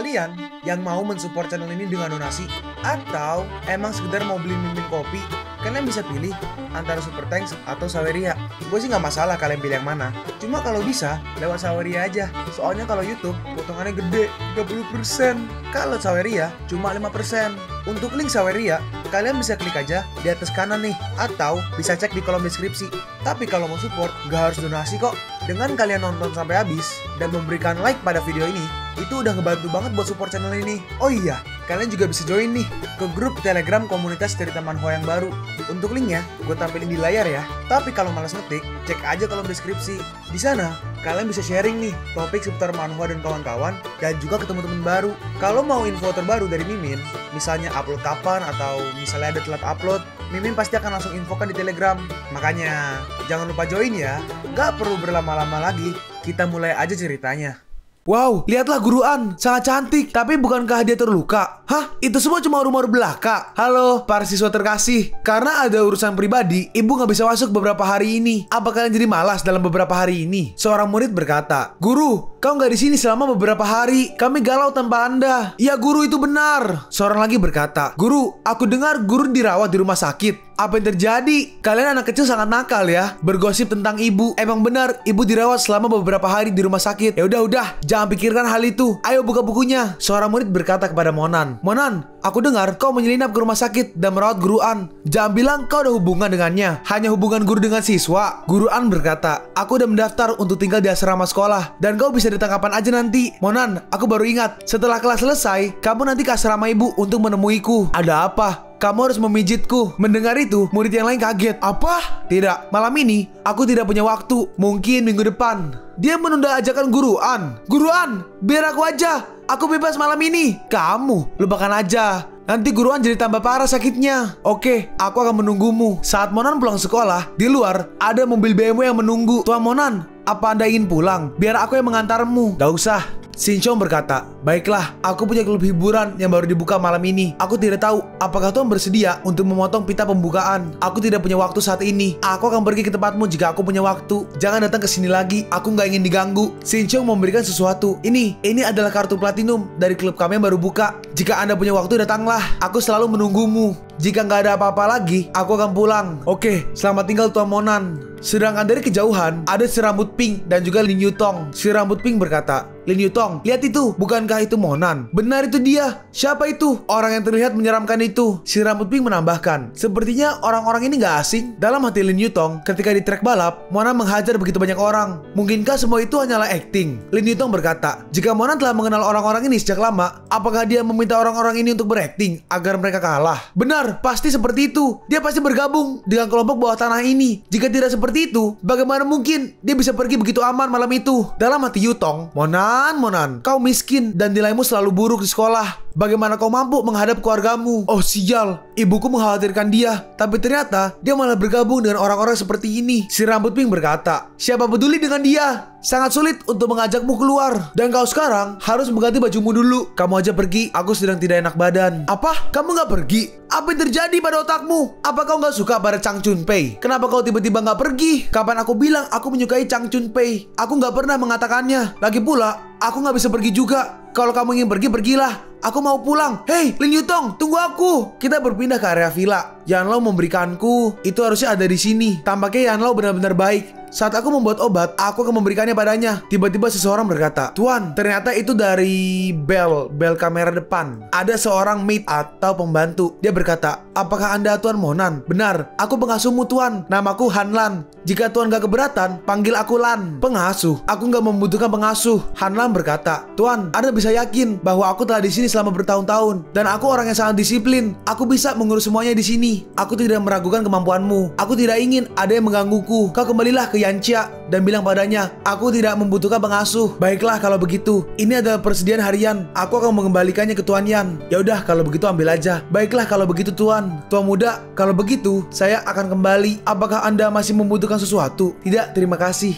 kalian yang mau mensupport channel ini dengan donasi atau emang sekedar mau beli mimin kopi, kalian bisa pilih antara Super Thanks atau Saweria. Gue sih nggak masalah kalian pilih yang mana. Cuma kalau bisa lewat Saweria aja. Soalnya kalau YouTube potongannya gede 30%. Kalau Saweria cuma 5%. Untuk link Saweria, kalian bisa klik aja di atas kanan nih, atau bisa cek di kolom deskripsi. Tapi kalau mau support, gak harus donasi kok. Dengan kalian nonton sampai habis dan memberikan like pada video ini, itu udah ngebantu banget buat support channel ini. Oh iya, kalian juga bisa join nih ke grup Telegram komunitas cerita manhwa yang baru. Untuk linknya, gue tampilin di layar ya. Tapi kalau malas ngetik, cek aja kolom deskripsi. Di sana, kalian bisa sharing nih topik seputar manhwa dan kawan-kawan, dan juga ketemu teman baru. Kalau mau info terbaru dari Mimin, misalnya upload kapan atau misalnya ada telat upload, Mimin pasti akan langsung infokan di Telegram. Makanya, jangan lupa join ya. Gak perlu berlama-lama lagi, kita mulai aja ceritanya. Wow, lihatlah Guru An, sangat cantik. Tapi bukankah dia terluka? Hah? Itu semua cuma rumor belaka. Halo, para siswa terkasih. Karena ada urusan pribadi, ibu nggak bisa masuk beberapa hari ini. Apa kalian jadi malas dalam beberapa hari ini? Seorang murid berkata, Guru, kau nggak di sini selama beberapa hari. Kami galau tanpa Anda. Ya Guru, itu benar. Seorang lagi berkata, Guru, aku dengar Guru dirawat di rumah sakit. Apa yang terjadi? Kalian anak kecil sangat nakal ya, bergosip tentang ibu. Emang benar, ibu dirawat selama beberapa hari di rumah sakit. Ya udah, jangan pikirkan hal itu. Ayo buka bukunya. Seorang murid berkata kepada Monan, Monan, aku dengar kau menyelinap ke rumah sakit dan merawat Guru An. Jangan bilang kau ada hubungan dengannya. Hanya hubungan guru dengan siswa. Guru An berkata, aku udah mendaftar untuk tinggal di asrama sekolah, dan kau bisa datang kapan aja nanti. Monan, aku baru ingat, setelah kelas selesai, kamu nanti ke asrama ibu untuk menemuiku. Ada apa? Kamu harus memijitku. Mendengar itu, murid yang lain kaget. Apa? Tidak, malam ini aku tidak punya waktu. Mungkin minggu depan. Dia menunda ajakan Guru An. Guru An, biar aku aja. Aku bebas malam ini. Kamu, lupakan aja. Nanti Guru An jadi tambah parah sakitnya. Oke, aku akan menunggumu. Saat Monan pulang sekolah, di luar ada mobil BMW yang menunggu. Tuan Monan, apa Anda ingin pulang? Biar aku yang mengantarmu. Gak usah. Shinchong berkata, baiklah, aku punya klub hiburan yang baru dibuka malam ini. Aku tidak tahu apakah Tuan bersedia untuk memotong pita pembukaan. Aku tidak punya waktu saat ini. Aku akan pergi ke tempatmu jika aku punya waktu. Jangan datang ke sini lagi. Aku nggak ingin diganggu. Shinchong memberikan sesuatu. Ini adalah kartu platinum dari klub kami yang baru buka. Jika Anda punya waktu, datanglah. Aku selalu menunggumu. Jika nggak ada apa-apa lagi, aku akan pulang. Oke, selamat tinggal Tuan Monan. Sedangkan dari kejauhan, ada si rambut pink dan juga Lin Yutong. Si rambut pink berkata, Lin Yutong, lihat itu, bukankah itu Monan? Benar, itu dia. Siapa itu? Orang yang terlihat menyeramkan itu. Si rambut pink menambahkan, sepertinya orang-orang ini gak asing. Dalam hati Lin Yutong, ketika di trek balap, Monan menghajar begitu banyak orang. Mungkinkah semua itu hanyalah acting? Lin Yutong berkata, jika Monan telah mengenal orang-orang ini sejak lama, apakah dia meminta orang-orang ini untuk berakting agar mereka kalah? Benar, pasti seperti itu. Dia pasti bergabung dengan kelompok bawah tanah ini. Jika tidak seperti itu, bagaimana mungkin dia bisa pergi begitu aman malam itu? Dalam hati Yutong, Monan, kau miskin dan nilaimu selalu buruk di sekolah. Bagaimana kau mampu menghadap keluargamu? Oh sial, ibuku mengkhawatirkan dia. Tapi ternyata dia malah bergabung dengan orang-orang seperti ini. Si rambut pink berkata, siapa peduli dengan dia? Sangat sulit untuk mengajakmu keluar. Dan kau sekarang harus mengganti bajumu dulu. Kamu aja pergi, aku sedang tidak enak badan. Apa? Kamu gak pergi? Apa yang terjadi pada otakmu? Apa kau gak suka pada Chang Chunpei? Kenapa kau tiba-tiba gak pergi? Kapan aku bilang aku menyukai Chang Chunpei? Aku gak pernah mengatakannya. Lagi pula, aku gak bisa pergi juga. Kalau kamu ingin pergi, pergilah. Aku mau pulang. Hei, Lin Yutong, tunggu aku. Kita berpindah ke area villa. Yanlao memberikanku. Itu harusnya ada di sini. Tampaknya Yanlao benar-benar baik. Saat aku membuat obat, aku akan memberikannya padanya. Tiba-tiba seseorang berkata, Tuan, ternyata itu dari bel kamera depan. Ada seorang maid atau pembantu. Dia berkata, apakah Anda Tuan Monan? Benar, aku pengasuhmu Tuan. Namaku Han Lan. Jika Tuan gak keberatan, panggil aku Lan. Pengasuh? Aku gak membutuhkan pengasuh. Han Lan berkata, Tuan, Anda bisa yakin bahwa aku telah di sini selama bertahun-tahun. Dan aku orang yang sangat disiplin. Aku bisa mengurus semuanya di sini. Aku tidak meragukan kemampuanmu. Aku tidak ingin ada yang menggangguku. Kau kembalilah ke Yanxia dan bilang padanya, aku tidak membutuhkan pengasuh. Baiklah kalau begitu. Ini adalah persediaan harian. Aku akan mengembalikannya ke Tuan Yan. Ya udah kalau begitu ambil aja. Baiklah kalau begitu Tuan. Tuan muda, kalau begitu saya akan kembali. Apakah Anda masih membutuhkan sesuatu? Tidak, terima kasih.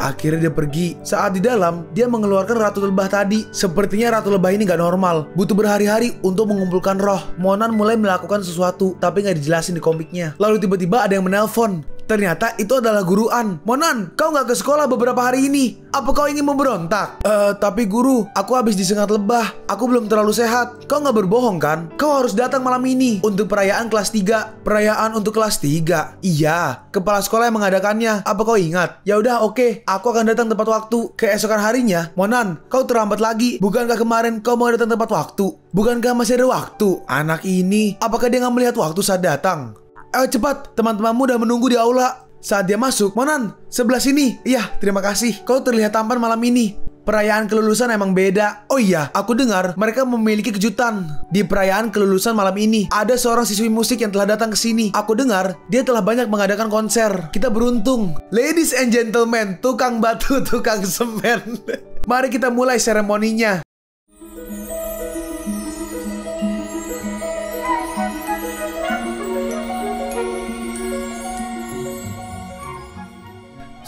Akhirnya dia pergi. Saat di dalam, dia mengeluarkan Ratu Lebah tadi. Sepertinya Ratu Lebah ini gak normal. Butuh berhari-hari untuk mengumpulkan roh. Monan mulai melakukan sesuatu, tapi gak dijelasin di komiknya. Lalu tiba-tiba ada yang menelpon. Ternyata itu adalah guru An. Monan, kau nggak ke sekolah beberapa hari ini. Apa kau ingin memberontak? Tapi guru, aku habis disengat lebah. Aku belum terlalu sehat. Kau nggak berbohong kan? Kau harus datang malam ini untuk perayaan kelas 3. Perayaan untuk kelas 3? Iya, kepala sekolah yang mengadakannya. Apa kau ingat? Ya udah, oke. Aku akan datang tepat waktu. Keesokan harinya, Monan, kau terlambat lagi. Bukankah kemarin kau mau datang tepat waktu? Bukankah masih ada waktu? Anak ini, apakah dia nggak melihat waktu saat datang? Ayo cepat, teman-temanmu udah menunggu di aula. Saat dia masuk, Monan, sebelah sini. Iya, terima kasih. Kau terlihat tampan malam ini. Perayaan kelulusan emang beda. Oh iya, aku dengar mereka memiliki kejutan. Di perayaan kelulusan malam ini, ada seorang siswi musik yang telah datang ke sini. Aku dengar dia telah banyak mengadakan konser. Kita beruntung. Ladies and gentlemen, tukang batu, tukang semen. Mari kita mulai seremoninya.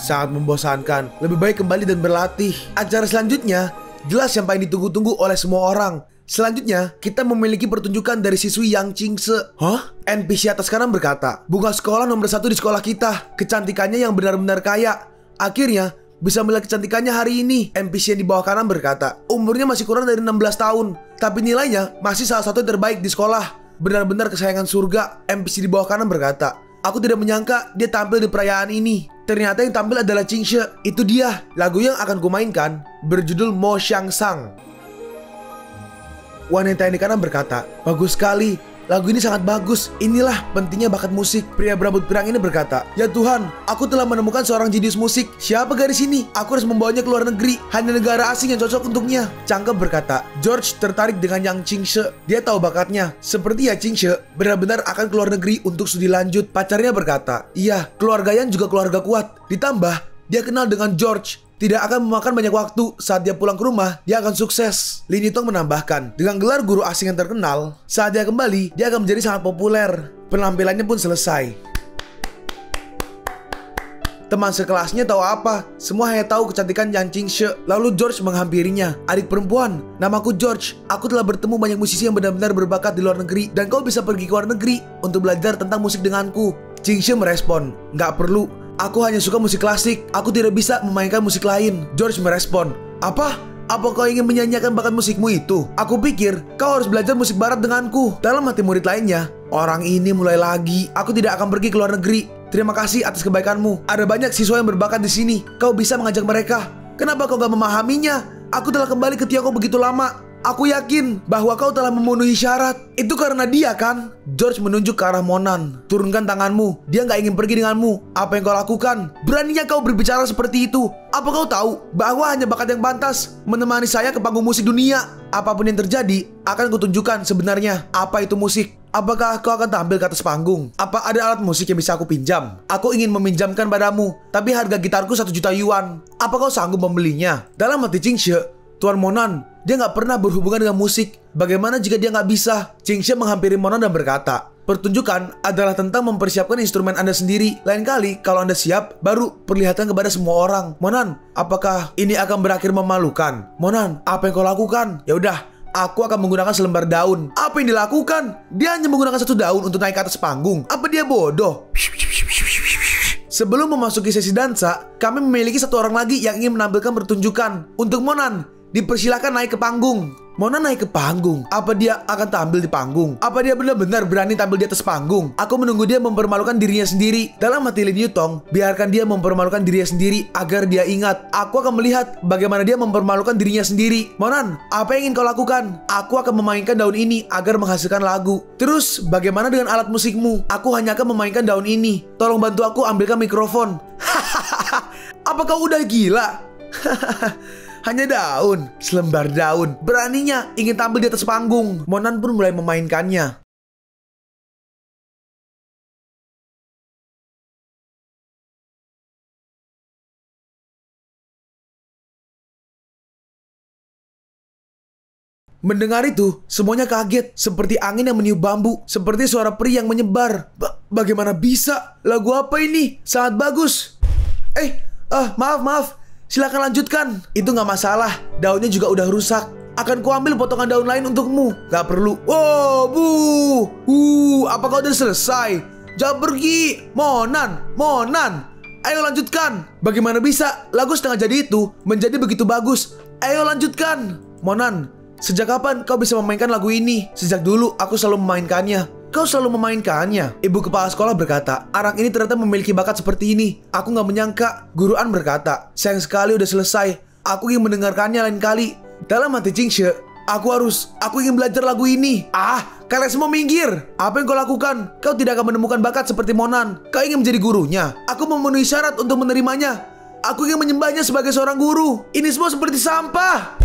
Sangat membosankan. Lebih baik kembali dan berlatih. Acara selanjutnya jelas yang paling ditunggu-tunggu oleh semua orang. Selanjutnya, kita memiliki pertunjukan dari siswi Yang Qingse. Hah? NPC atas kanan berkata, bunga sekolah nomor 1 di sekolah kita. Kecantikannya yang benar-benar kaya. Akhirnya, bisa melihat kecantikannya hari ini. NPC yang di bawah kanan berkata, umurnya masih kurang dari 16 tahun. Tapi nilainya masih salah satu yang terbaik di sekolah. Benar-benar kesayangan surga. NPC di bawah kanan berkata, aku tidak menyangka dia tampil di perayaan ini. Ternyata yang tampil adalah Qingse. Itu dia. Lagu yang akan kumainkan berjudul Mo Xiang Sang. Wanita yang di kanan berkata, bagus sekali. Lagu ini sangat bagus. Inilah pentingnya bakat musik. Pria berambut pirang ini berkata, ya Tuhan, aku telah menemukan seorang jenius musik. Siapa gadis ini? Aku harus membawanya ke luar negeri. Hanya negara asing yang cocok untuknya. Cangkep berkata, George tertarik dengan Yang Qingse. Dia tahu bakatnya. Seperti ya Qingse benar-benar akan ke luar negeri untuk studi lanjut. Pacarnya berkata, iya, keluarga Yang juga keluarga kuat. Ditambah, dia kenal dengan George. Tidak akan memakan banyak waktu. Saat dia pulang ke rumah, dia akan sukses. Lin Yutong menambahkan, dengan gelar guru asing yang terkenal, saat dia kembali, dia akan menjadi sangat populer. Penampilannya pun selesai. Teman sekelasnya tahu apa? Semua hanya tahu kecantikan Yang Qingse. Lalu George menghampirinya. Adik perempuan, namaku George. Aku telah bertemu banyak musisi yang benar-benar berbakat di luar negeri. Dan kau bisa pergi ke luar negeri untuk belajar tentang musik denganku. Qingse merespon, nggak perlu. Aku hanya suka musik klasik. Aku tidak bisa memainkan musik lain. George merespon, apa? Apa kau ingin menyanyikan bakat musikmu itu? Aku pikir kau harus belajar musik barat denganku. Dalam hati murid lainnya, orang ini mulai lagi. Aku tidak akan pergi ke luar negeri. Terima kasih atas kebaikanmu. Ada banyak siswa yang berbakat di sini. Kau bisa mengajak mereka. Kenapa kau gak memahaminya? Aku telah kembali ke Tiongkok begitu lama. Aku yakin bahwa kau telah memenuhi syarat. Itu karena dia kan? George menunjuk ke arah Monan. Turunkan tanganmu. Dia nggak ingin pergi denganmu. Apa yang kau lakukan? Beraninya kau berbicara seperti itu? Apa kau tahu bahwa hanya bakat yang pantas menemani saya ke panggung musik dunia? Apapun yang terjadi, akan kutunjukkan sebenarnya apa itu musik. Apakah kau akan tampil ke atas panggung? Apa ada alat musik yang bisa aku pinjam? Aku ingin meminjamkan padamu, tapi harga gitarku 1 juta yuan. Apa kau sanggup membelinya? Dalam hati Qingse, Tuan Monan, dia nggak pernah berhubungan dengan musik. Bagaimana jika dia nggak bisa? Qingse menghampiri Monan dan berkata, pertunjukan adalah tentang mempersiapkan instrumen Anda sendiri. Lain kali, kalau Anda siap, baru perlihatkan kepada semua orang. Monan, apakah ini akan berakhir memalukan? Monan, apa yang kau lakukan? Ya udah, aku akan menggunakan selembar daun. Apa yang dilakukan? Dia hanya menggunakan 1 daun untuk naik ke atas panggung. Apa dia bodoh? Sebelum memasuki sesi dansa, kami memiliki 1 orang lagi yang ingin menampilkan pertunjukan. Untuk Monan, dipersilakan naik ke panggung. Monan naik ke panggung. Apa dia akan tampil di panggung? Apa dia benar-benar berani tampil di atas panggung? Aku menunggu dia mempermalukan dirinya sendiri. Dalam hati Lin Yutong, biarkan dia mempermalukan dirinya sendiri agar dia ingat. Aku akan melihat bagaimana dia mempermalukan dirinya sendiri. Monan, apa yang ingin kau lakukan? Aku akan memainkan daun ini agar menghasilkan lagu. Terus, bagaimana dengan alat musikmu? Aku hanya akan memainkan daun ini. Tolong bantu aku ambilkan mikrofon. Apa kau udah gila? Hanya daun, selembar daun. Beraninya ingin tampil di atas panggung. Monan pun mulai memainkannya. Mendengar itu, semuanya kaget. Seperti angin yang meniup bambu. Seperti suara peri yang menyebar. Bagaimana bisa? Lagu apa ini? Sangat bagus. Maaf. Silakan lanjutkan. Itu gak masalah. Daunnya juga udah rusak. Akan kuambil potongan daun lain untukmu. Gak perlu. Oh, bu. Apa kau udah selesai? Jangan pergi. Monan. Ayo lanjutkan. Bagaimana bisa lagu setengah jadi itu menjadi begitu bagus? Ayo lanjutkan. Monan, sejak kapan kau bisa memainkan lagu ini? Sejak dulu aku selalu memainkannya. Kau selalu memainkannya. Ibu kepala sekolah berkata, anak ini ternyata memiliki bakat seperti ini. Aku gak menyangka. Guru An berkata, sayang sekali udah selesai. Aku ingin mendengarkannya lain kali. Dalam hati Jingxie, aku ingin belajar lagu ini. Kalian semua minggir. Apa yang kau lakukan? Kau tidak akan menemukan bakat seperti Monan. Kau ingin menjadi gurunya. Aku memenuhi syarat untuk menerimanya. Aku ingin menyembahnya sebagai seorang guru. Ini semua seperti sampah.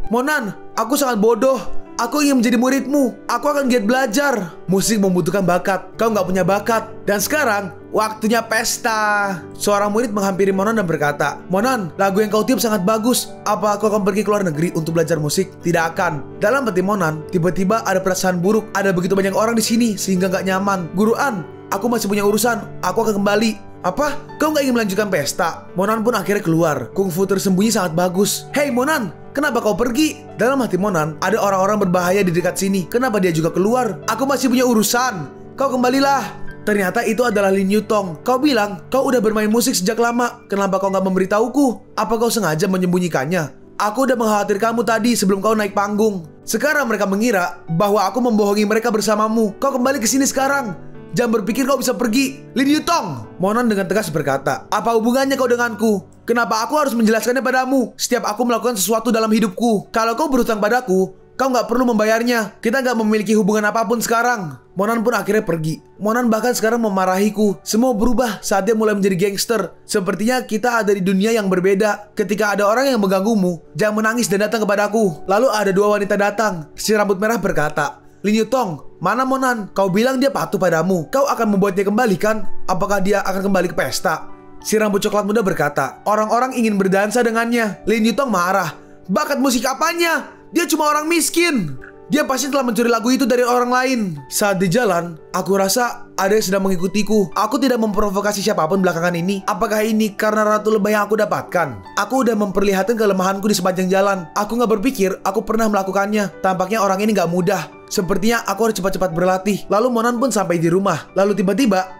Monan, aku sangat bodoh. Aku ingin menjadi muridmu. Aku akan giat belajar. Musik membutuhkan bakat. Kau nggak punya bakat. Dan sekarang, waktunya pesta. Seorang murid menghampiri Monan dan berkata, Monan, lagu yang kau tiup sangat bagus. Apa kau akan pergi ke luar negeri untuk belajar musik? Tidak akan. Dalam hati Monan, tiba-tiba ada perasaan buruk. Ada begitu banyak orang di sini sehingga nggak nyaman. Guru An, aku masih punya urusan. Aku akan kembali. Apa? Kau nggak ingin melanjutkan pesta? Monan pun akhirnya keluar. Kungfu tersembunyi sangat bagus. Hei Monan, kenapa kau pergi? Dalam hati Monan, ada orang-orang berbahaya di dekat sini. Kenapa dia juga keluar? Aku masih punya urusan. Kau kembalilah. Ternyata itu adalah Lin Yutong. Kau bilang kau udah bermain musik sejak lama. Kenapa kau nggak memberitahuku? Apa kau sengaja menyembunyikannya? Aku udah mengkhawatirkanmu tadi sebelum kau naik panggung. Sekarang mereka mengira bahwa aku membohongi mereka bersamamu. Kau kembali ke sini sekarang. Jangan berpikir kau bisa pergi. Lin Yutong. Monan dengan tegas berkata, apa hubungannya kau denganku? Kenapa aku harus menjelaskannya padamu setiap aku melakukan sesuatu dalam hidupku? Kalau kau berhutang padaku, kau nggak perlu membayarnya. Kita nggak memiliki hubungan apapun sekarang. Monan pun akhirnya pergi. Monan bahkan sekarang memarahiku. Semua berubah saat dia mulai menjadi gangster. Sepertinya kita ada di dunia yang berbeda. Ketika ada orang yang mengganggumu, jangan menangis dan datang kepadaku. Lalu ada dua wanita datang. Si rambut merah berkata, Lin Yutong, mana Monan? Kau bilang dia patuh padamu. Kau akan membuatnya kembali kan? Apakah dia akan kembali ke pesta? Si rambut coklat muda berkata, orang-orang ingin berdansa dengannya. Lin Yutong marah. Bakat musik apanya? Dia cuma orang miskin. Dia pasti telah mencuri lagu itu dari orang lain. Saat di jalan, aku rasa ada yang sedang mengikutiku. Aku tidak memprovokasi siapapun belakangan ini. Apakah ini karena ratu lebah yang aku dapatkan? Aku udah memperlihatkan kelemahanku di sepanjang jalan. Aku gak berpikir aku pernah melakukannya. Tampaknya orang ini gak mudah. Sepertinya aku harus cepat-cepat berlatih. Lalu Monan pun sampai di rumah. Lalu tiba-tiba,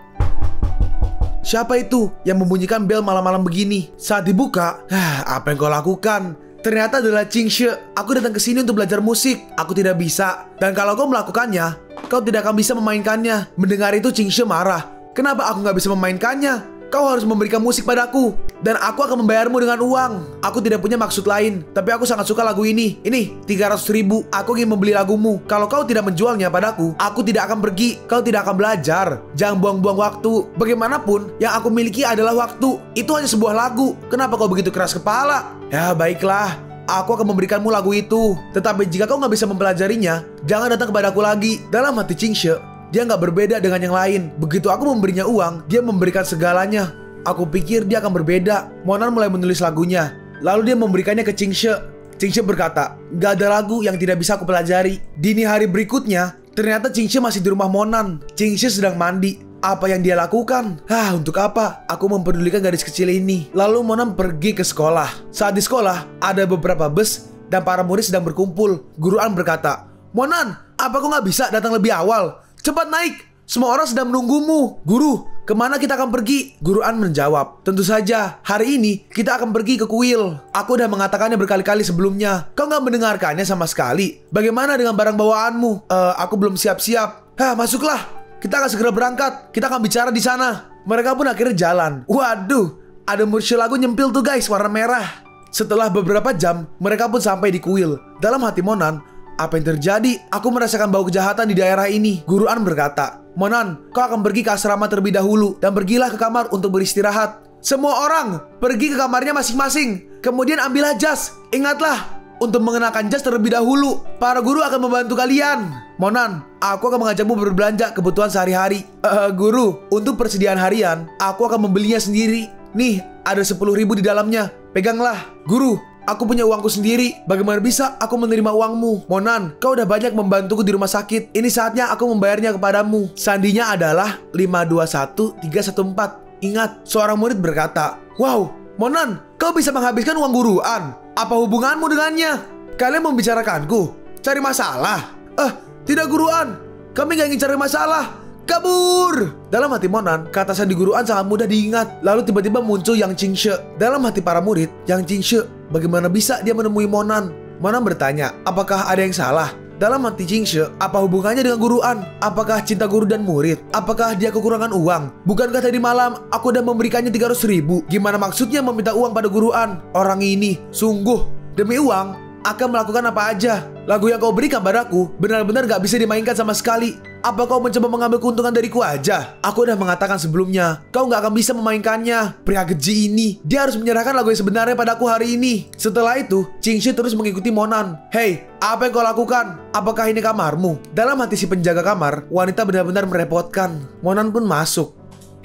siapa itu yang membunyikan bel malam-malam begini? Saat dibuka, apa yang kau lakukan? Ternyata adalah Jingxie. Aku datang ke sini untuk belajar musik. Aku tidak bisa. Dan kalau kau melakukannya, kau tidak akan bisa memainkannya. Mendengar itu Jingxie marah. Kenapa aku nggak bisa memainkannya? Kau harus memberikan musik padaku. Dan aku akan membayarmu dengan uang. Aku tidak punya maksud lain. Tapi aku sangat suka lagu ini. Ini 300.000. Aku ingin membeli lagumu. Kalau kau tidak menjualnya padaku, aku tidak akan pergi. Kau tidak akan belajar. Jangan buang-buang waktu. Bagaimanapun, yang aku miliki adalah waktu. Itu hanya sebuah lagu. Kenapa kau begitu keras kepala? Ya baiklah, aku akan memberikanmu lagu itu. Tetapi jika kau nggak bisa mempelajarinya, jangan datang kepadaku lagi. Dalam hati Jingxie, dia nggak berbeda dengan yang lain. Begitu aku memberinya uang, dia memberikan segalanya. Aku pikir dia akan berbeda. Monan mulai menulis lagunya. Lalu dia memberikannya ke Jingxie. Jingxie berkata, nggak ada lagu yang tidak bisa aku pelajari. Dini hari berikutnya, ternyata Jingxie masih di rumah Monan. Jingxie sedang mandi. Apa yang dia lakukan? Untuk apa? Aku mempedulikan gadis kecil ini. Lalu Monan pergi ke sekolah. Saat di sekolah, ada beberapa bus dan para murid sedang berkumpul. Guru An berkata, Monan, apa kau nggak bisa datang lebih awal? Cepat naik, semua orang sedang menunggumu. Guru, kemana kita akan pergi? Guru An menjawab, tentu saja, hari ini kita akan pergi ke kuil. Aku udah mengatakannya berkali-kali sebelumnya. Kau nggak mendengarkannya sama sekali. Bagaimana dengan barang bawaanmu? Aku belum siap-siap. Masuklah. Kita akan segera berangkat. Kita akan bicara di sana. Mereka pun akhirnya jalan. Waduh, ada mursyelagu nyempil tuh guys, warna merah. Setelah beberapa jam, mereka pun sampai di kuil. Dalam hati Monan, apa yang terjadi? Aku merasakan bau kejahatan di daerah ini. Guru An berkata, Monan, kau akan pergi ke asrama terlebih dahulu dan pergilah ke kamar untuk beristirahat. Semua orang pergi ke kamarnya masing-masing. Kemudian ambillah jas. Ingatlah, untuk mengenakan jas terlebih dahulu. Para guru akan membantu kalian. Monan, aku akan mengajakmu berbelanja kebutuhan sehari-hari. Guru, untuk persediaan harian, aku akan membelinya sendiri. Nih, ada 10.000 di dalamnya. Peganglah. Guru, aku punya uangku sendiri. Bagaimana bisa aku menerima uangmu? Monan, kau udah banyak membantuku di rumah sakit. Ini saatnya aku membayarnya kepadamu. Sandinya adalah 521314. Ingat, seorang murid berkata, wow, Monan, kau bisa menghabiskan uang guruan. Apa hubunganmu dengannya? Kalian membicarakanku? Cari masalah? Tidak guruan. Kami gak ingin cari masalah. Kabur! Dalam hati Monan, kata sandi guruan sangat mudah diingat. Lalu tiba-tiba muncul Yang Qingshe. Dalam hati para murid, Yang Qingshe, bagaimana bisa dia menemui Monan? Monan bertanya, apakah ada yang salah? Dalam hati Qingshe, apa hubungannya dengan guruan? Apakah cinta guru dan murid? Apakah dia kekurangan uang? Bukankah tadi malam aku udah memberikannya 300.000? Gimana maksudnya meminta uang pada guruan? Orang ini, sungguh, demi uang, akan melakukan apa aja. Lagu yang kau berikan padaku benar-benar gak bisa dimainkan sama sekali. Apa kau mencoba mengambil keuntungan dariku aja? Aku udah mengatakan sebelumnya, kau gak akan bisa memainkannya. Pria keji ini, dia harus menyerahkan lagu yang sebenarnya padaku hari ini. Setelah itu, Qingshe terus mengikuti Monan. Hei, apa yang kau lakukan? Apakah ini kamarmu? Dalam hati si penjaga kamar, wanita benar-benar merepotkan. Monan pun masuk.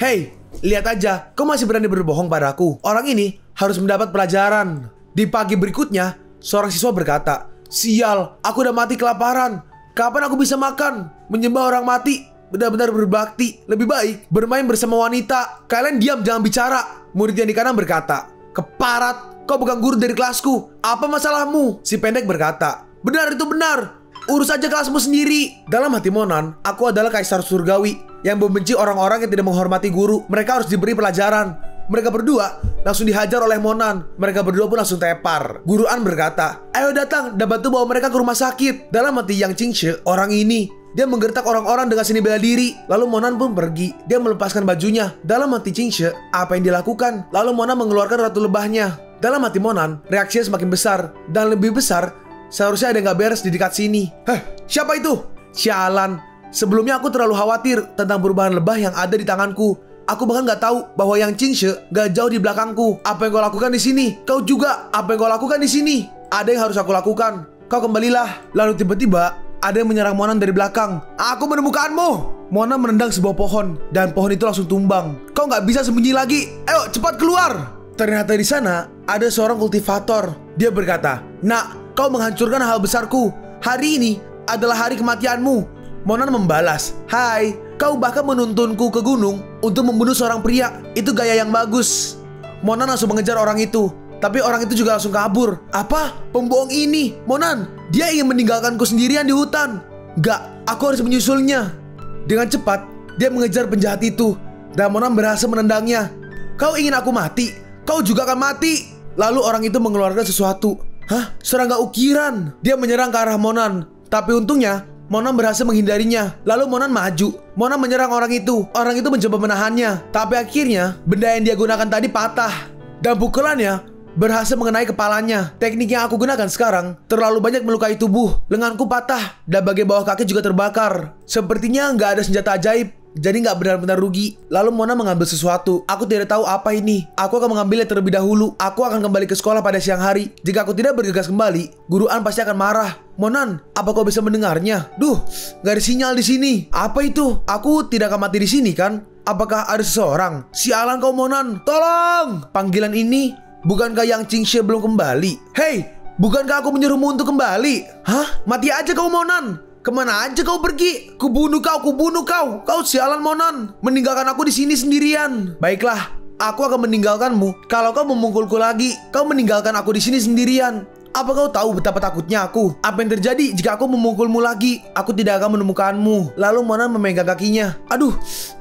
Hei, lihat aja, kau masih berani berbohong padaku. Orang ini harus mendapat pelajaran. Di pagi berikutnya, seorang siswa berkata, sial, aku udah mati kelaparan. Kapan aku bisa makan? Menyembah orang mati benar-benar berbakti. Lebih baik bermain bersama wanita. Kalian diam, jangan bicara. Murid yang di kanan berkata, keparat, kau bukan guru dari kelasku. Apa masalahmu? Si pendek berkata, benar itu benar. Urus aja kelasmu sendiri. Dalam hati Monan, aku adalah kaisar surgawi yang membenci orang-orang yang tidak menghormati guru. Mereka harus diberi pelajaran. Mereka berdua langsung dihajar oleh Monan. Mereka berdua pun langsung tepar. Guru An berkata, ayo datang dan bantu bawa mereka ke rumah sakit. Dalam hati Yang Qingshe, orang ini, dia menggertak orang-orang dengan seni bela diri. Lalu Monan pun pergi. Dia melepaskan bajunya. Dalam hati Qingshe, apa yang dilakukan? Lalu Monan mengeluarkan ratu lebahnya. Dalam hati Monan, reaksinya semakin besar. Dan lebih besar, seharusnya ada yang gak beres di dekat sini. Heh, siapa itu? Sialan. Sebelumnya aku terlalu khawatir tentang perubahan lebah yang ada di tanganku. Aku bahkan gak tahu bahwa Yang Qingshe gak jauh di belakangku. Apa yang kau lakukan di sini? Kau juga, apa yang kau lakukan di sini? Ada yang harus aku lakukan. Kau kembalilah. Lalu tiba-tiba ada yang menyerang Monan dari belakang. Aku menemukanmu. Monan menendang sebuah pohon dan pohon itu langsung tumbang. Kau gak bisa sembunyi lagi. Ayo cepat keluar. Ternyata di sana ada seorang kultivator. Dia berkata, nak, kau menghancurkan hal besarku. Hari ini adalah hari kematianmu. Monan membalas, hai, kau bahkan menuntunku ke gunung untuk membunuh seorang pria. Itu gaya yang bagus. Monan langsung mengejar orang itu. Tapi orang itu juga langsung kabur. Apa? Pembohong ini. Monan, dia ingin meninggalkanku sendirian di hutan. Gak, aku harus menyusulnya. Dengan cepat, dia mengejar penjahat itu. Dan Monan berhasil menendangnya. Kau ingin aku mati? Kau juga akan mati. Lalu orang itu mengeluarkan sesuatu. Hah? Serangga ukiran. Dia menyerang ke arah Monan. Tapi untungnya Monan berhasil menghindarinya. Lalu Monan maju. Monan menyerang orang itu. Orang itu mencoba menahannya. Tapi akhirnya benda yang dia gunakan tadi patah. Dan pukulannya berhasil mengenai kepalanya. Teknik yang aku gunakan sekarang terlalu banyak melukai tubuh. Lenganku patah dan bagian bawah kaki juga terbakar. Sepertinya nggak ada senjata ajaib, jadi nggak benar-benar rugi. Lalu Monan mengambil sesuatu. Aku tidak tahu apa ini. Aku akan mengambilnya terlebih dahulu. Aku akan kembali ke sekolah pada siang hari. Jika aku tidak bergegas kembali, Guru An pasti akan marah. Monan, apa kau bisa mendengarnya? Duh, nggak ada sinyal di sini. Apa itu? Aku tidak akan mati di sini kan? Apakah ada seseorang? Sialan kau Monan, tolong! Panggilan ini, bukankah Yang Qingshe belum kembali? Hei, bukankah aku menyuruhmu untuk kembali? Hah? Mati aja kau Monan! Kemana aja kau pergi? Kubunuh kau, kubunuh kau. Kau sialan Monan, meninggalkan aku di sini sendirian. Baiklah, aku akan meninggalkanmu. Kalau kau memukulku lagi, kau meninggalkan aku di sini sendirian. Apa kau tahu betapa takutnya aku? Apa yang terjadi jika aku memukulmu lagi? Aku tidak akan menemukanmu. Lalu Monan memegang kakinya. Aduh,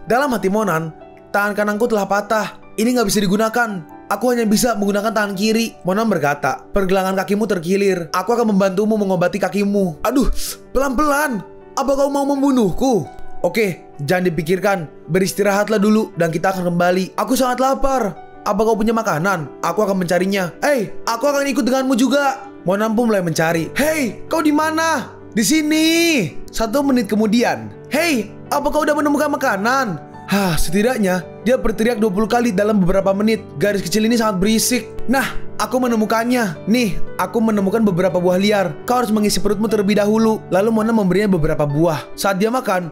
dalam hati Monan, tangan kananku telah patah. Ini nggak bisa digunakan. Aku hanya bisa menggunakan tangan kiri. Monan berkata, pergelangan kakimu terkilir. Aku akan membantumu mengobati kakimu. Aduh, pelan-pelan. Apa kau mau membunuhku? Oke, jangan dipikirkan. Beristirahatlah dulu dan kita akan kembali. Aku sangat lapar. Apa kau punya makanan? Aku akan mencarinya. Hei, aku akan ikut denganmu juga. Monan pun mulai mencari. Hei, kau di mana? Di sini. 1 menit kemudian. Hei, apa kau udah menemukan makanan? Hah, setidaknya dia berteriak 20 kali dalam beberapa menit. Garis kecil ini sangat berisik. Nah, aku menemukannya. Nih, aku menemukan beberapa buah liar. Kau harus mengisi perutmu terlebih dahulu. Lalu Monan memberinya beberapa buah. Saat dia makan,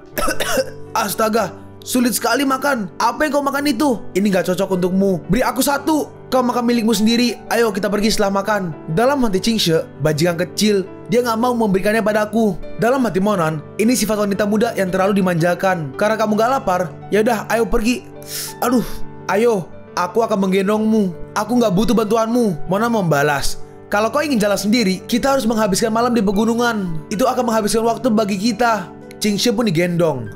astaga, sulit sekali makan. Apa yang kau makan itu? Ini gak cocok untukmu. Beri aku 1. Kau makan milikmu sendiri. Ayo kita pergi setelah makan. Dalam hati Qingshe, bajingan kecil, dia gak mau memberikannya padaku. Dalam hati Monan, ini sifat wanita muda yang terlalu dimanjakan. Karena kamu gak lapar, yaudah ayo pergi. Aduh, ayo, aku akan menggendongmu. Aku gak butuh bantuanmu. Monan membalas, kalau kau ingin jalan sendiri, kita harus menghabiskan malam di pegunungan. Itu akan menghabiskan waktu bagi kita. Qingshe pun digendong.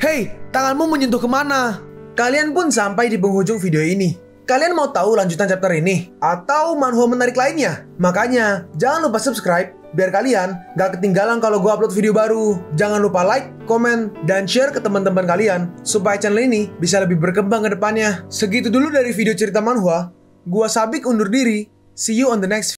Hei, tanganmu menyentuh kemana? Kalian pun sampai di penghujung video ini. Kalian mau tahu lanjutan chapter ini? Atau manhwa menarik lainnya? Makanya, jangan lupa subscribe biar kalian gak ketinggalan kalau gue upload video baru. Jangan lupa like, komen, dan share ke teman-teman kalian supaya channel ini bisa lebih berkembang ke depannya. Segitu dulu dari video cerita manhwa. Gua Sabik undur diri. See you on the next